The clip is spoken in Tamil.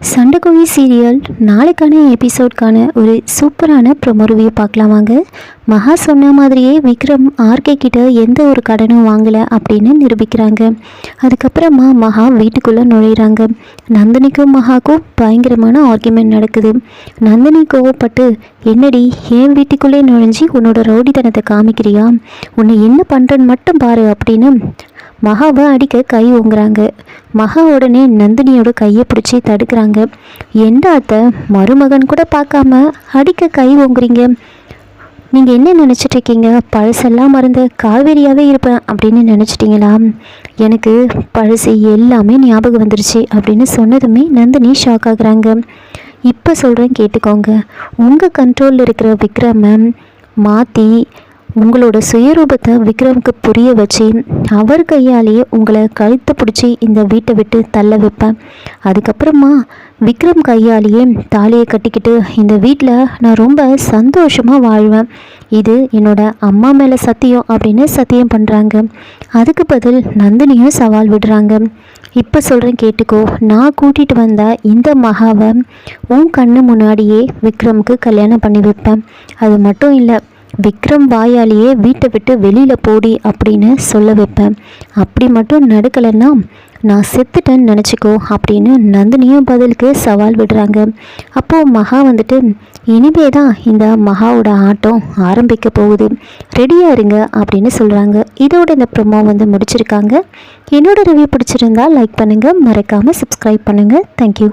சண்டைக்கோழி சீரியல் நாளைக்கான எபிசோட்கான ஒரு சூப்பரான ப்ரொமோ ரிவ்யூ பார்க்கலாம் வாங்க. மகா சொன்ன மாதிரியே விக்ரம் ஆர்கே கிட்ட எந்த ஒரு கடனும் வாங்கலை அப்படின்னு நிரூபிக்கிறாங்க. அதுக்கப்புறமா மகா வீட்டுக்குள்ளே நுழையிறாங்க. நந்தினிக்கும் மகாக்கும் பயங்கரமான ஆர்கியூமெண்ட் நடக்குது. நந்தினி கோவப்பட்டு, என்னடி என் வீட்டுக்குள்ளே நுழைஞ்சி உன்னோட ரவுடித்தனத்தை காமிக்கிறியா, உன்னை என்ன பண்ணுறன்னு மட்டும் பாரு அப்படின்னு மகாவை அடிக்க கை ஓங்குறாங்க. மகா உடனே நந்தினியோட கையை பிடிச்சி தடுக்கிறாங்க. எந்த அத்தை மருமகன் கூட பார்க்காம அடிக்க கை ஓங்குறீங்க, நீங்கள் என்ன நினச்சிட்ருக்கீங்க, பழசெல்லாம் மறந்து காவேரியாகவே இருப்பேன் அப்படின்னு நினச்சிட்டிங்களா? எனக்கு பழசு எல்லாமே ஞாபகம் வந்துருச்சு அப்படின்னு சொன்னதுமே நந்தினி ஷாக் ஆகுறாங்க. இப்போ சொல்கிறேன் கேட்டுக்கோங்க. உங்கள் கண்ட்ரோலில் இருக்கிற விக்ரமை மாற்றி உங்களோட சுயரூபத்தை விக்ரமுக்கு புரிய வச்சு அவர் கையாலேயே உங்களை கழுத்தை பிடிச்சி இந்த வீட்டை விட்டு தள்ள வைப்பேன். அதுக்கப்புறமா விக்ரம் கையாலேயே தாலியை கட்டிக்கிட்டு இந்த வீட்டில் நான் ரொம்ப சந்தோஷமாக வாழ்வேன். இது என்னோட அம்மா மேலே சத்தியம் அப்படின்னு சத்தியம் பண்ணுறாங்க. அதுக்கு பதில் நந்தினியும் சவால் விடுறாங்க. இப்போ சொல்கிறேன் கேட்டுக்கோ. நான் கூட்டிகிட்டு வந்த இந்த மகாவை உன் கண்ணு முன்னாடியே விக்ரமுக்கு கல்யாணம் பண்ணி வைப்பேன். அது மட்டும் இல்லை, விக்ரம் வாயாலேயே வீட்டை விட்டு வெளியில் போடி அப்படின்னு சொல்ல வைப்பேன். அப்படி மட்டும் நடக்கலைன்னா நான் செத்துட்டேன்னு நினச்சிக்கோ அப்படின்னு நந்தினியும் பதிலுக்கு சவால் விடுறாங்க. அப்போது மகா வந்துட்டு, இனிமே தான் இந்த மகாவோட ஆட்டம் ஆரம்பிக்க போகுது, ரெடியாக இருங்க அப்படின்னு சொல்கிறாங்க. இதோட இந்த ப்ரோமோ முடிச்சிருக்காங்க. என்னோட ரிவ்யூ பிடிச்சிருந்தா லைக் பண்ணுங்கள், மறக்காமல் சப்ஸ்கிரைப் பண்ணுங்கள். தேங்க்யூ.